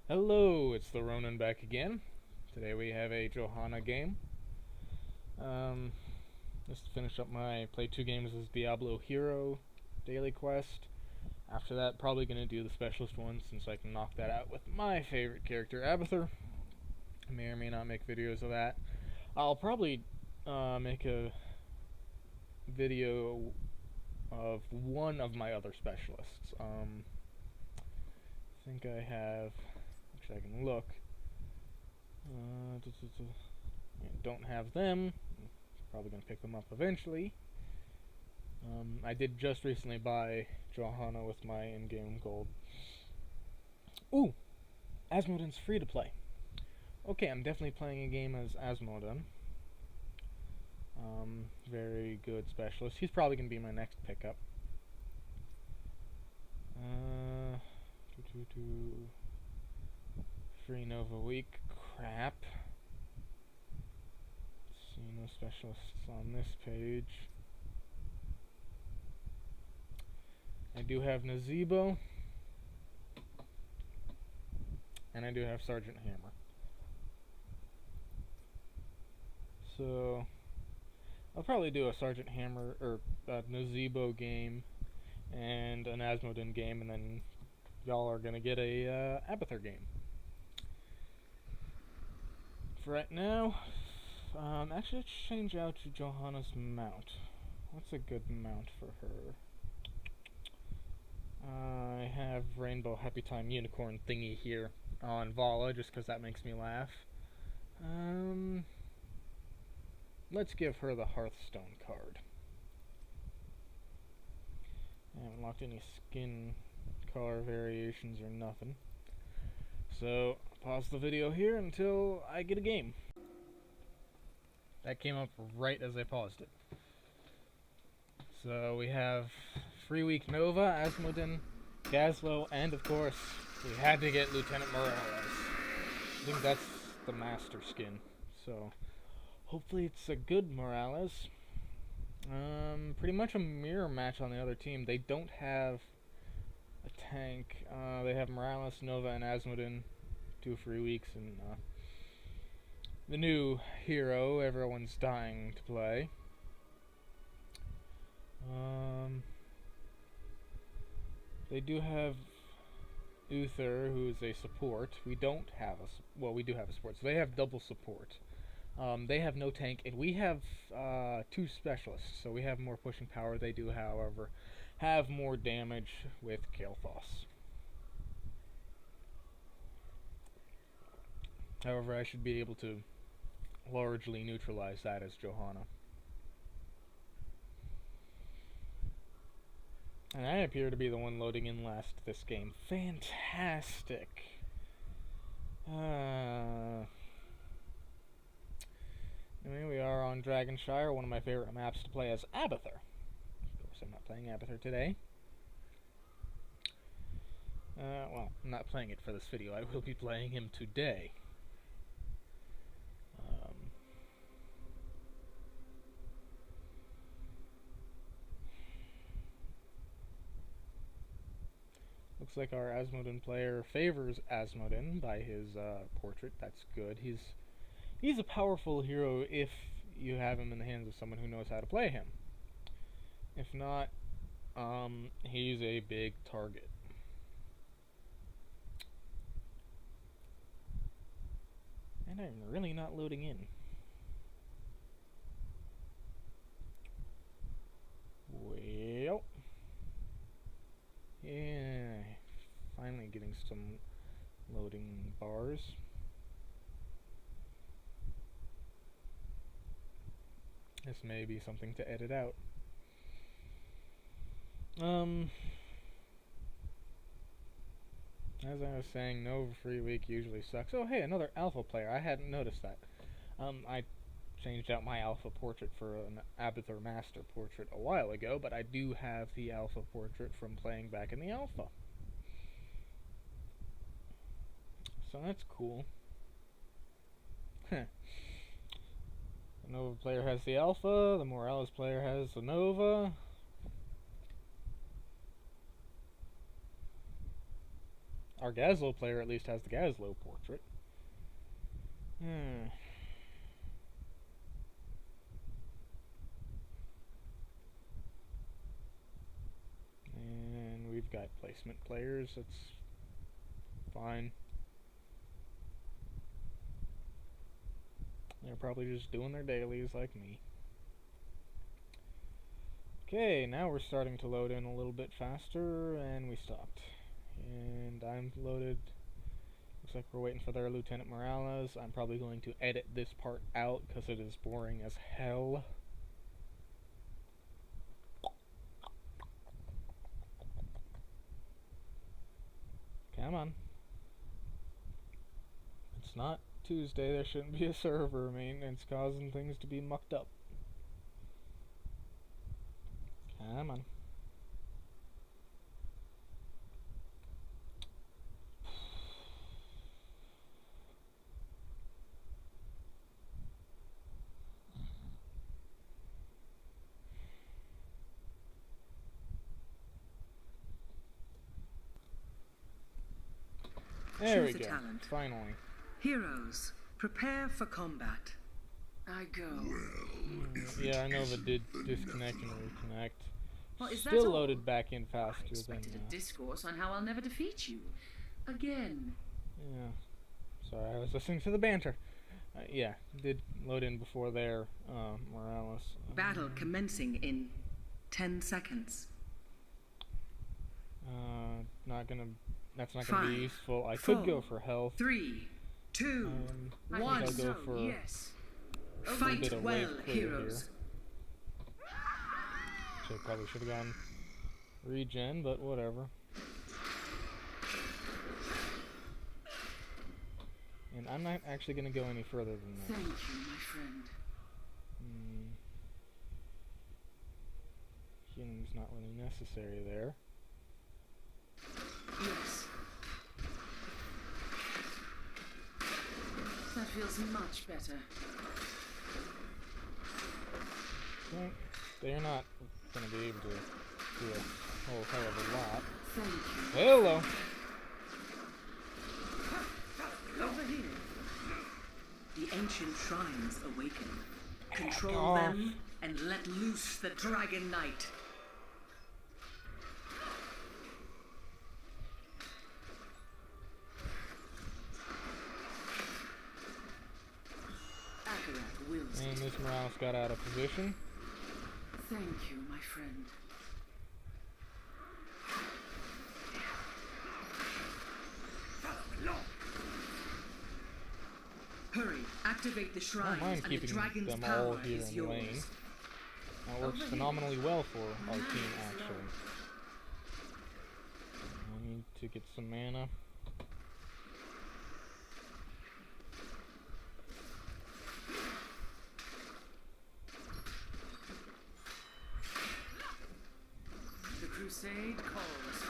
Hello, it's TheRonin back again. Today we have a Johanna game. Um, just to finish up my play 2 games as Diablo Hero daily quest. After that, probably going to do the specialist one since I can knock that out with my favorite character, Abathur. I may or may not make videos of that. I'll probably make a video of one of my other specialists. I think I have. Actually, I can look. I don't have them. Probably gonna pick them up eventually. I did just recently buy Johanna with my in-game gold. Ooh! Asmoden's free to play. Okay, I'm definitely playing a game as Asmoden. Very good specialist. He's probably gonna be my next pickup. Free Nova week. Crap. See, no specialists on this page. I do have Nazebo. And I do have Sergeant Hammer. So I'll probably do a Sergeant Hammer or a Nazebo game and an Asmoden game, and then y'all are gonna get a Abathur game. For right now, actually let's change out to Johanna's mount. What's a good mount for her? I have Rainbow Happy Time Unicorn thingy here on Vala just because that makes me laugh. Let's give her the Hearthstone card. I haven't locked any skin color variations or nothing. So, pause the video here until I get a game. That came up right as I paused it. So we have Free Week Nova, Asmoden, Gazlo, and of course, we had to get Lieutenant Morales. I think that's the master skin. So, hopefully it's a good Morales. Pretty much a mirror match on the other team. They don't have a tank. They have Morales, Nova, and Asmoden. 2 free weeks, and the new hero everyone's dying to play. They do have Uther, who is a support. We don't have we do have a support, so they have double support. They have no tank, and we have 2 specialists, so we have more pushing power. They do, however, have more damage with Kael'thas. However, I should be able to largely neutralize that as Johanna. And I appear to be the one loading in last this game. Fantastic! Anyway, we are on Dragonshire, one of my favorite maps to play as Abathur. Of course, I'm not playing Abathur today. Well, I'm not playing it for this video. I will be playing him today. Looks like our Asmoden player favors Asmoden by his portrait. That's good. He's a powerful hero if you have him in the hands of someone who knows how to play him. If not, he's a big target. And I'm really not loading in. Well, yeah, finally getting some loading bars. This may be something to edit out. As I was saying, no free week usually sucks. Oh, hey, another alpha player. I hadn't noticed that. I changed out my alpha portrait for an Abathur Master portrait a while ago, but I do have the alpha portrait from playing back in the alpha. So that's cool. The Nova player has the alpha, the Morales player has the Nova. our Gazlo player at least has the Gazlo portrait. And we've got placement players. That's fine. They're probably just doing their dailies like me. Okay, now we're starting to load in a little bit faster, and we stopped. And I'm loaded. Looks like we're waiting for their Lieutenant Morales. I'm probably going to edit this part out because it is boring as hell. Come on. It's not Tuesday. There shouldn't be a server maintenance causing things to be mucked up. Come on. There we go. Talent. Finally. Heroes, prepare for combat. I go. Yeah, I know if it did disconnect and reconnect. Well, is that Still all? loaded back in faster I than expected a discourse on how I'll never defeat you. Again. yeah. Sorry, I was listening to the banter. Yeah, did load in before there, Morales. Battle commencing in 10 seconds. Not gonna. That's not gonna be 5, useful. I 4, could go for health. 3, 2, I 1. think I'll go for Yes. a little Fight bit of well, wave clear heroes. here. So probably should have gone regen, but whatever. And I'm not actually gonna go any further than that. Thank you, my friend. Healing's not really necessary there. Yes. That feels much better. Okay. They're not gonna be able to do a whole hell of a lot. Thank you. Hello! Over here. The ancient shrines awaken. Control off. them and let loose the Dragon Knight. Akarat wills And it. this Morales got out of position. Thank you, my friend. Hurry, activate the I don't shrines mind and the keeping dragon's them all power here is in yours. lane. That works Over here. phenomenally well for our Nice, team, actually. I need to get some mana. The Crusade calls.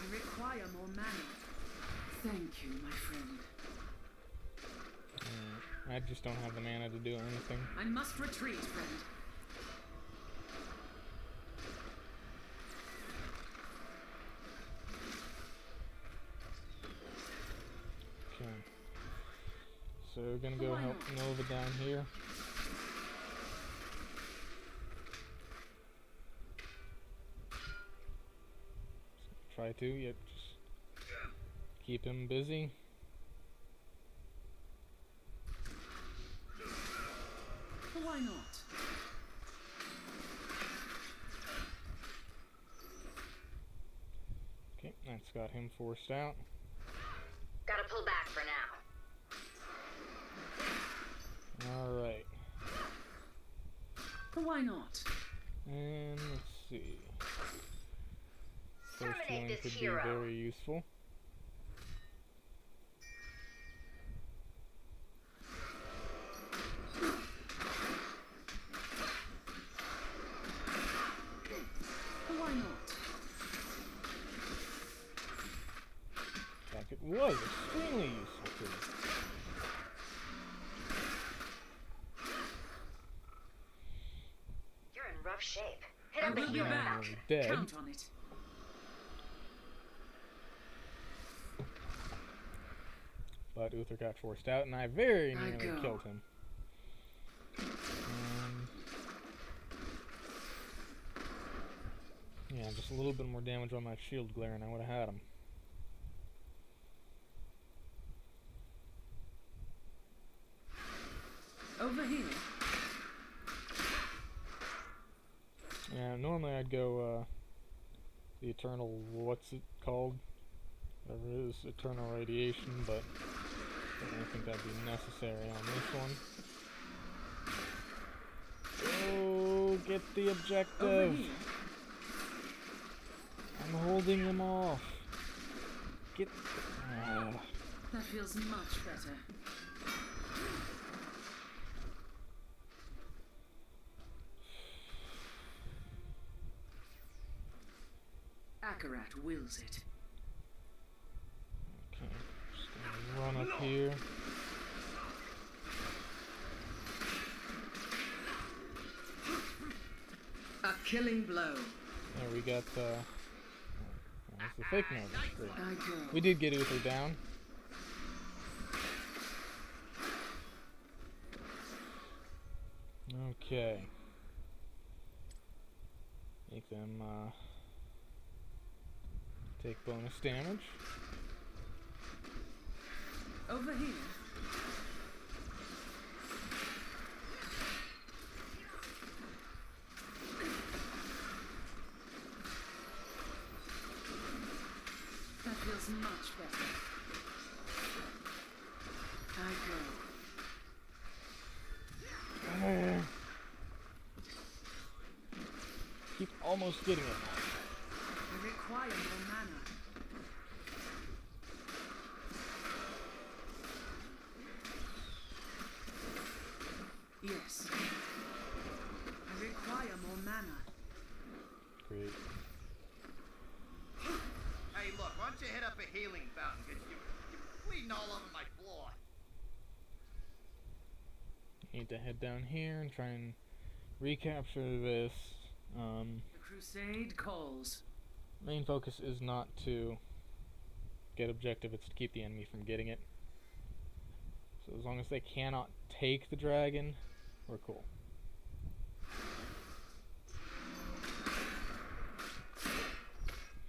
I require more mana. Thank you, my friend. I just don't have the mana to do anything. I must retreat, friend. Okay. So we're gonna go help Nova down here. Try to, yep, just keep him busy. Why not? Okay, that's got him forced out. Gotta pull back for now. Alright. Why not? And let's see. First Terminate healing this could be hero. very useful. Why not? In fact, it was extremely useful to me. shape. Hit I up a will be healing back. potion. Dead. Count on it. But Uther got forced out, and I very I nearly go. killed him. Yeah, just a little bit more damage on my shield glare, and I would have had him. Over here. Yeah, normally I'd go the eternal, what's it called? Whatever it is, eternal radiation, but I don't think that'd be necessary on this one. Oh, get the Over objective! here. I'm holding them off. Get. That feels much better. Akarat wills it. Okay, just gonna run up here. A killing blow. There we got that's the fake notice. Great. I go. We did get Uther down. Okay. Make them take bonus damage. Over here. That feels much better. I go. Keep almost getting it. I require more mana. Yes. I require more mana. Great. Hey, look, why don't you hit up a healing fountain? Cause you're bleeding all over my floor. Need to head down here and try and recapture this. The Crusade calls. Main focus is not to get objective, it's to keep the enemy from getting it. So as long as they cannot take the dragon, we're cool.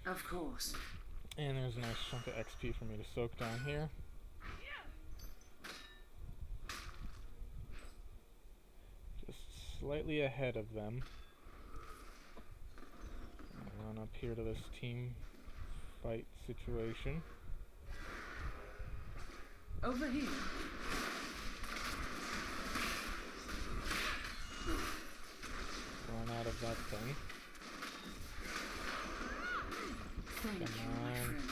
Of course. And there's a nice chunk of XP for me to soak down here. Just slightly ahead of them. I'll run up here to this team fight situation. Over here. Run out of that thing. Thank you, my on. friend.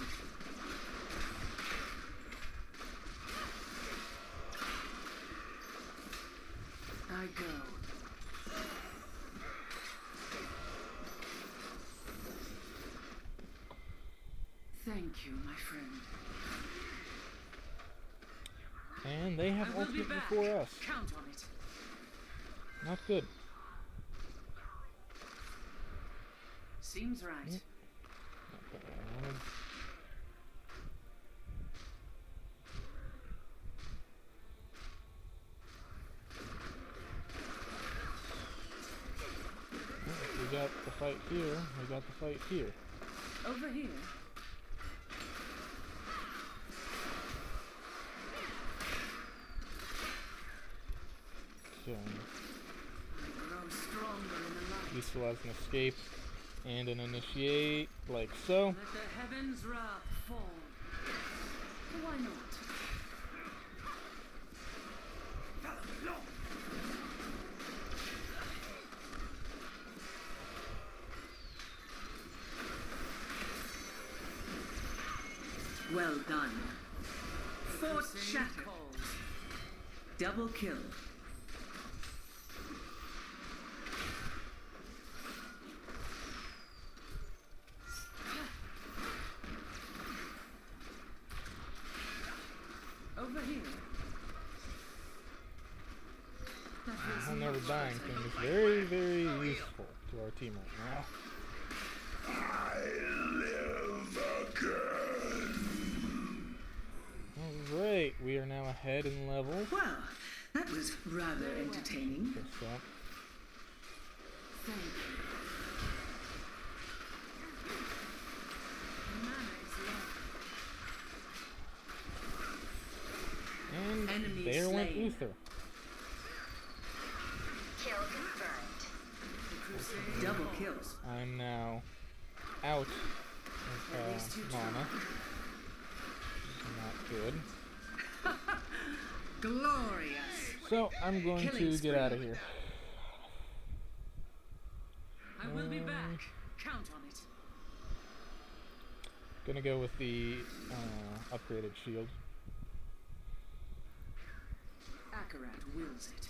I go. Thank you, my friend. And they have I will be ultimate back. before us. Count on it. Not good. Seems right. Yep. Okay, I wanted... We got the fight here, we got the fight here. Over here. So, I grow stronger in the light. useful as an escape and an initiate, like so. Let the heavens' wrath fall. Why not? Well done. Fort shattered. Double kill. Over here. That feels I'll never much dying better. thing is very, very useful. to our team right now. I live again. Alright, we are now ahead in levels. Well, that was rather entertaining. Guess so. Thank you. Mana is low. And Enemy there went slain. Uther. Kill confirmed. The Crusade Double calls. kills. I'm now out of mana. Not good. Glorious. So I'm going Killing to get out of spree. here. I will be back. Count on it. Gonna go with the upgraded shield. Akarat wills it.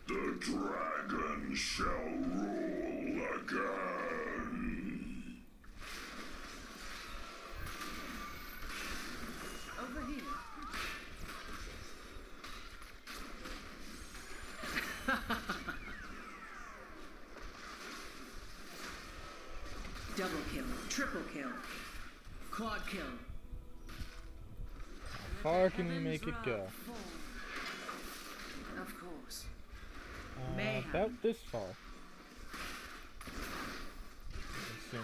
The dragon shall rule again. Over here. Double kill, triple kill, quad kill. How far can we make it go? Of course. Mayhem. About this far. Soon.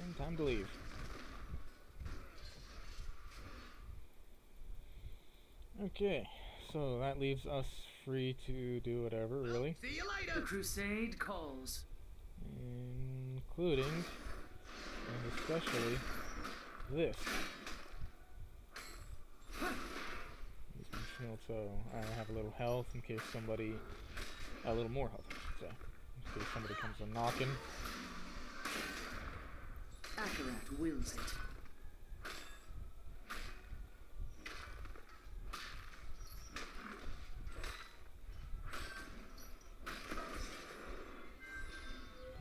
And time to leave. Okay, so that leaves us free to do whatever, really. See you The later. Crusade calls. Including, and especially, this. Use my shield so I have a little health in case somebody, a little more health, I should say, in case somebody comes a knocking. Akarat wills it.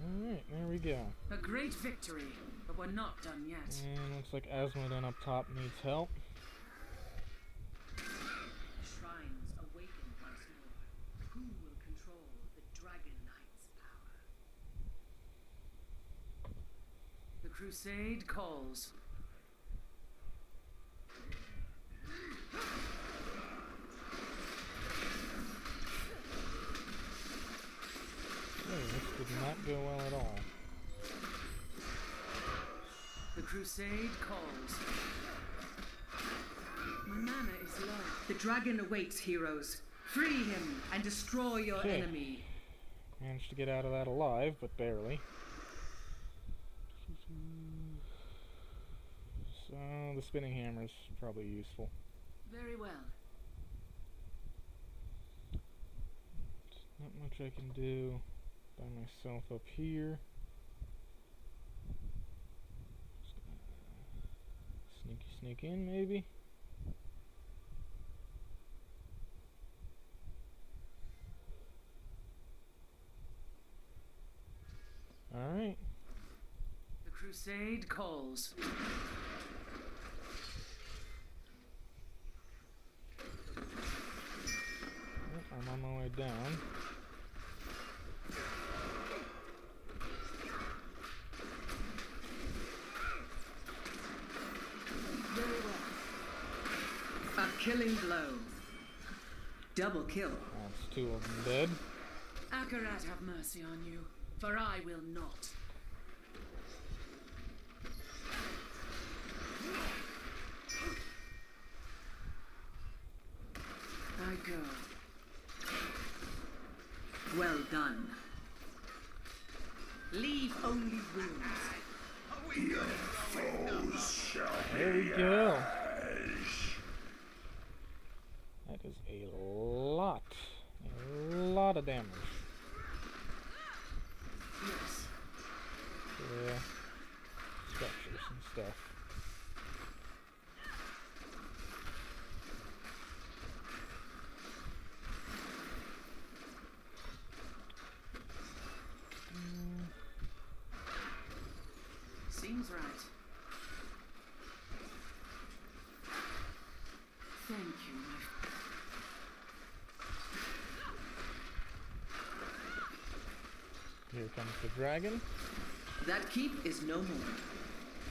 Alright, there we go. A great victory, but we're not done yet. And looks like Asmodon up top needs help. Shrines awaken once more. Who will control the Dragon Knight's power? The Crusade calls. Oh, this did not go well at all. The Crusade calls. My mana is low. The dragon awaits, heroes. Free him and destroy your Okay. enemy. Managed to get out of that alive, but barely. So the spinning hammer is probably useful. Very well. Not much I can do by myself up here. Just gonna sneak in maybe. Alright. The Crusade calls. I'm on my way down. Very well. A killing blow. Double kill. That's two of them dead. Akarat have mercy on you, for I will not. I go. Well done. Leave only wounds. Your foes shall There we be go. ash. That is a lot of damage. Yes. Yeah, structures and stuff. Seems things right. Thank you, my Here comes the dragon. That keep is no more.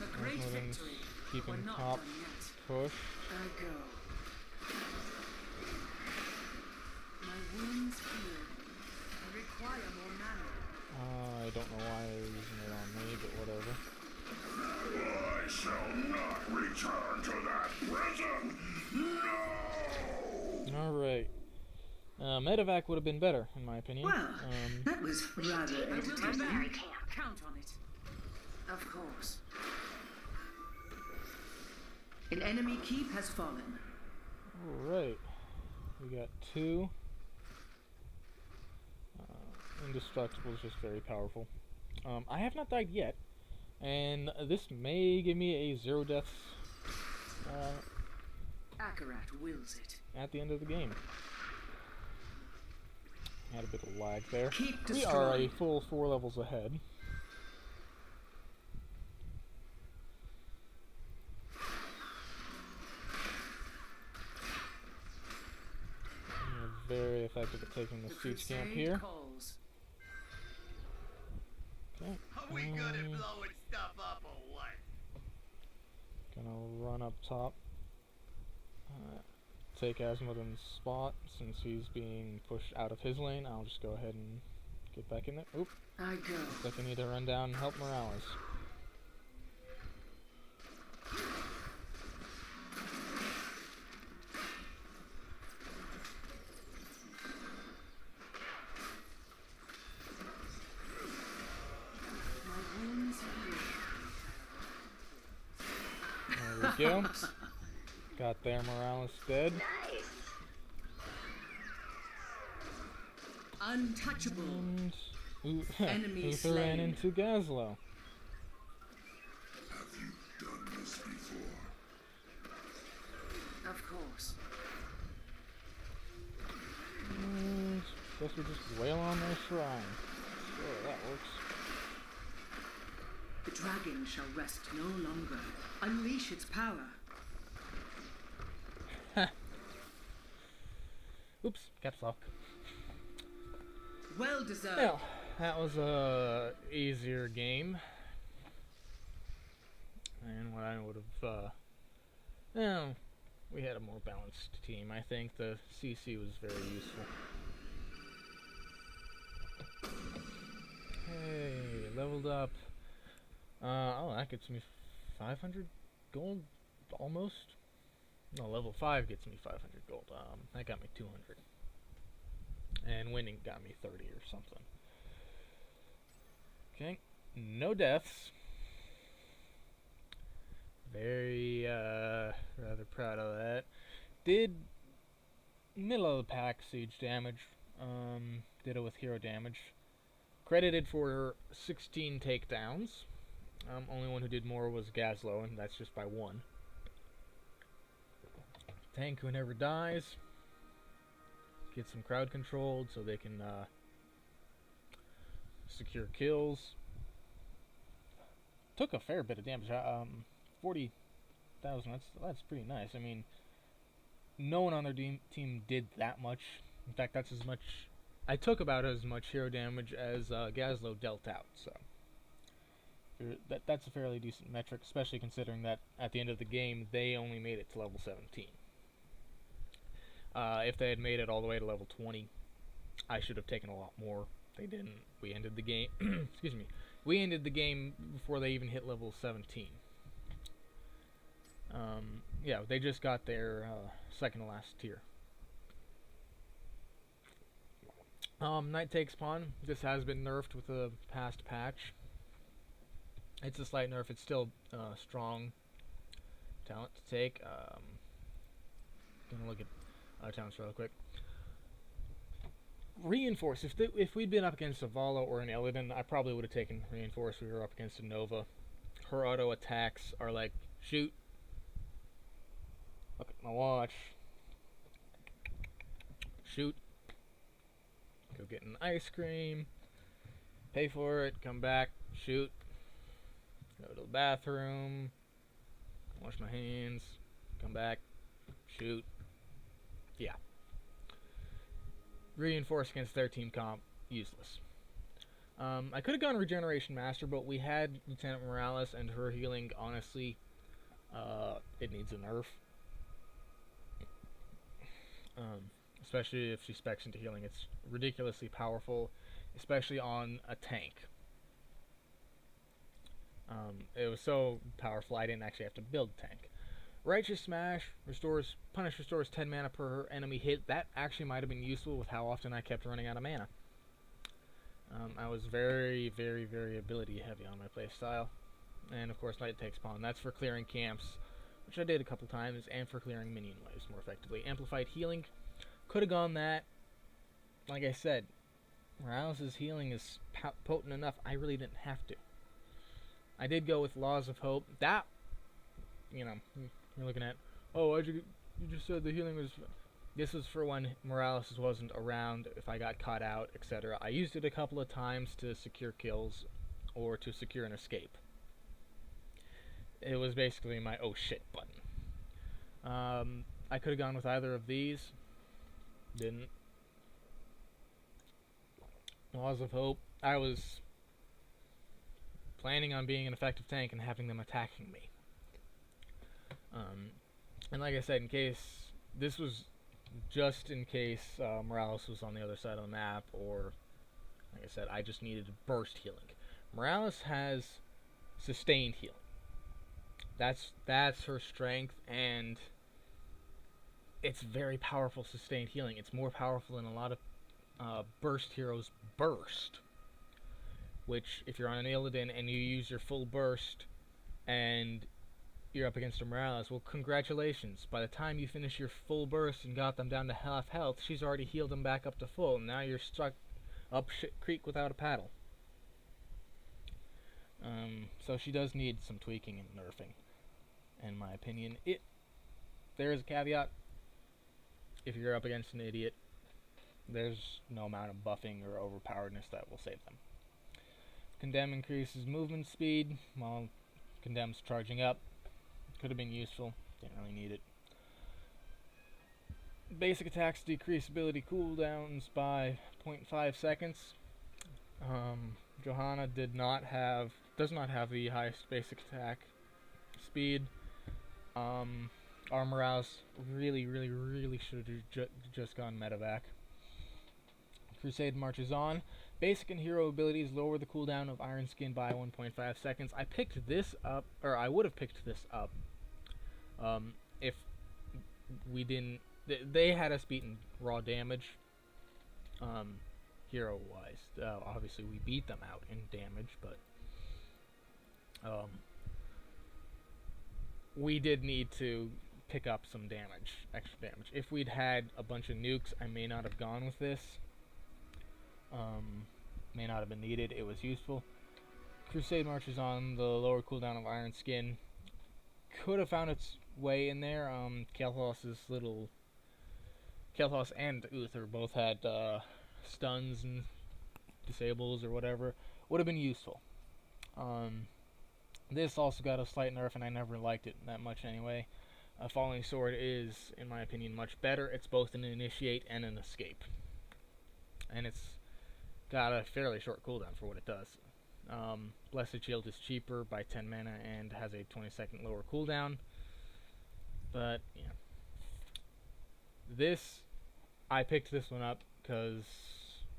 A great Asmodin's victory. keeping We're not top done yet. push. I go. My wounds heal. I require more mana. I don't know why they're using it on me, but whatever. I shall not return to that prison! No! Alright. Medevac would have been better, in my opinion. Well, that was rather I will be entertaining. back. Count on it. Of course. An enemy keep has fallen. Alright. We got two. Indestructible is just very powerful. I have not died yet, and this may give me a 0 deaths Akarat wills it. at the end of the game. Had a bit of lag there. Keep We are a destroyed. full 4 levels ahead. We're very effective at taking the siege camp Crusade here. calls. Okay. Are we good at blowing stuff up or what? Gonna run up top. Take Asmodin's spot since he's being pushed out of his lane. I'll just go ahead and get back in there. Oop. I go. Looks like I need to run down and help Morales. My wounds heal. There we go. Got there, Morales dead. Nice. Untouchable. And Enemy Uther ran slain. into Gazlo. Have you done this before? Of course. And guess we just wail on their shrine. Sure, that works. The dragon shall rest no longer. Unleash its power. Oops, caps lock. Well deserved. Well, that was a easier game. And what I would have, well, we had a more balanced team. I think the CC was very useful. Hey, leveled up. Oh, that gets me 500 gold, almost. No, level 5 gets me 500 gold. That got me 200. And winning got me 30 or something. Okay, no deaths. Very, rather proud of that. Did middle of the pack siege damage. Did it with hero damage. Credited for 16 takedowns. Only one who did more was Gazlo, and that's just by 1. Tank who never dies. Get some crowd controlled so they can secure kills. Took a fair bit of damage. 40,000. That's pretty nice. I mean, no one on their team did that much. In fact, that's as much. I took about as much hero damage as Gazlo dealt out. So that's a fairly decent metric, especially considering that at the end of the game they only made it to level 17. If they had made it all the way to level 20, I should have taken a lot more. They didn't. We ended the game. Excuse me. We ended the game before they even hit level 17. Yeah, they just got their second to last tier. Knight takes pawn. This has been nerfed with a past patch. It's a slight nerf. It's still strong talent to take. Gonna look at talents real quick. Reinforce. If we'd been up against a Vala or an Illidan, I probably would have taken Reinforce. We were up against a Nova. Her auto attacks are like, shoot. Look at my watch. Shoot. Go get an ice cream. Pay for it. Come back. Shoot. Go to the bathroom, wash my hands, come back, shoot. Yeah. Reinforce against their team comp, useless. I could have gone Regeneration Master, but we had Lieutenant Morales, and her healing, honestly, it needs a nerf. Especially if she specs into healing. It's ridiculously powerful, especially on a tank. It was so powerful I didn't actually have to build a tank. Righteous Smash restores 10 mana per enemy hit. That actually might have been useful with how often I kept running out of mana. I was very, very, very ability heavy on my playstyle. And of course, Light Takes Pawn. That's for clearing camps, which I did a couple times, and for clearing minion waves more effectively. Amplified Healing, could have gone that. Like I said, Morales' healing is potent enough, I really didn't have to. I did go with Laws of Hope. That, you know, you're looking at, oh, you just said the healing was... This was for when Morales wasn't around, if I got caught out, etc. I used it a couple of times to secure kills, or to secure an escape. It was basically my oh shit button. I could have gone with either of these. Didn't. Laws of Hope. I was planning on being an effective tank and having them attacking me. And like I said, in case... This was just in case Morales was on the other side of the map, or, like I said, I just needed burst healing. Morales has sustained healing. That's her strength, and it's very powerful sustained healing. It's more powerful than a lot of burst heroes burst, which, if you're on an Illidan and you use your full burst and you're up against a Morales, well, congratulations. By the time you finish your full burst and got them down to half health, she's already healed them back up to full, and now you're stuck up shit creek without a paddle. So she does need some tweaking and nerfing, in my opinion. There is a caveat. If you're up against an idiot, there's no amount of buffing or overpoweredness that will save them. Condemn increases movement speed while Condemn's charging up. Could have been useful. Didn't really need it. Basic attacks decrease ability cooldowns by 0.5 seconds. Johanna does not have the highest basic attack speed. Our Morales really should have just gone medevac. Crusade marches on. Basic and hero abilities lower the cooldown of Iron Skin by 1.5 seconds. I picked this up, or I would have picked this up, if we didn't... They had us beaten raw damage, hero-wise. Obviously, we beat them out in damage, but we did need to pick up some damage, extra damage. If we'd had a bunch of nukes, I may not have gone with this. May not have been needed. It was useful. Crusade marches on. The lower cooldown of Iron Skin could have found its way in there. Kael'thas and Uther both had stuns and disables or whatever. Would have been useful. This also got a slight nerf, and I never liked it that much anyway. A Falling Sword is, in my opinion, much better. It's both an initiate and an escape. And it's got a fairly short cooldown for what it does. Blessed Shield is cheaper by 10 mana and has a 20-second lower cooldown. But, yeah. I picked this one up because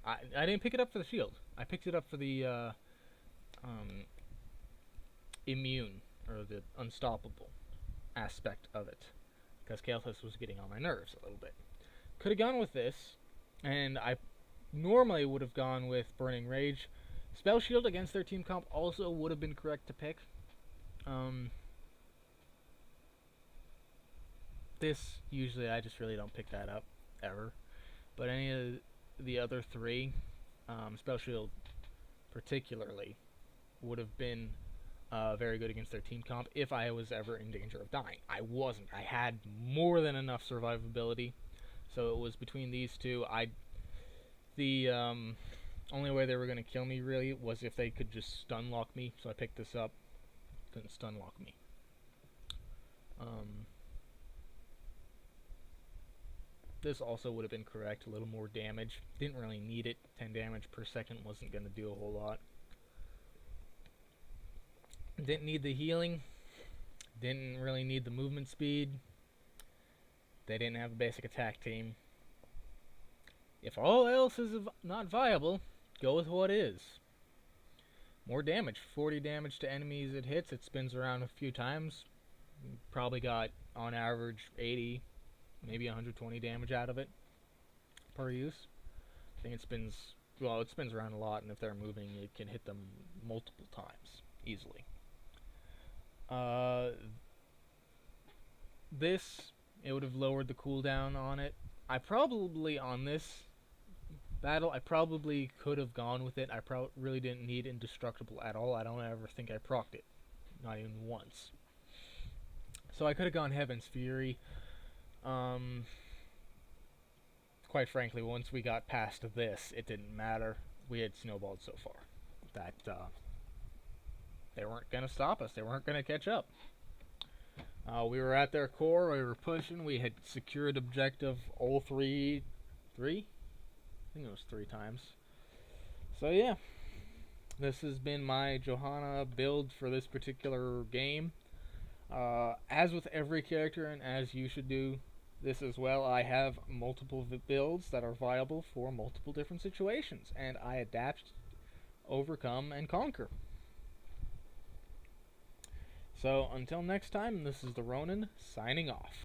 I didn't pick it up for the shield. I picked it up for the immune, or the unstoppable aspect of it. Because Kael'thas was getting on my nerves a little bit. Could have gone with this, and I normally would have gone with Burning Rage. Spell Shield against their team comp also would have been correct to pick. This, usually I just really don't pick that up, ever. But any of the other three, Spell Shield particularly, would have been very good against their team comp if I was ever in danger of dying. I wasn't. I had more than enough survivability, so it was between these two. The only way they were going to kill me, really, was if they could just stun lock me, so I picked this up. Didn't stun lock me. This also would have been correct. A little more damage. Didn't really need it. 10 damage per second wasn't going to do a whole lot. Didn't need the healing. Didn't really need the movement speed. They didn't have a basic attack team. If all else is not viable, go with what is. More damage. 40 damage to enemies it hits. It spins around a few times. Probably got, on average, 80, maybe 120 damage out of it per use. I think it spins, well, it spins around a lot, and if they're moving, it can hit them multiple times, easily. This, it would have lowered the cooldown on it. I probably, on this battle, I probably could have gone with it. I really didn't need Indestructible at all. I don't ever think I procced it. Not even once. So I could have gone Heaven's Fury. Quite frankly, once we got past this, it didn't matter. We had snowballed so far that they weren't going to stop us. They weren't going to catch up. We were at their core. We were pushing. We had secured objective all three? I think it was 3 times. So yeah, this has been my Johanna build for this particular game. As with every character, and as you should do this as well, I have multiple builds that are viable for multiple different situations, and I adapt, overcome, and conquer. So until next time, this is TheRonin signing off.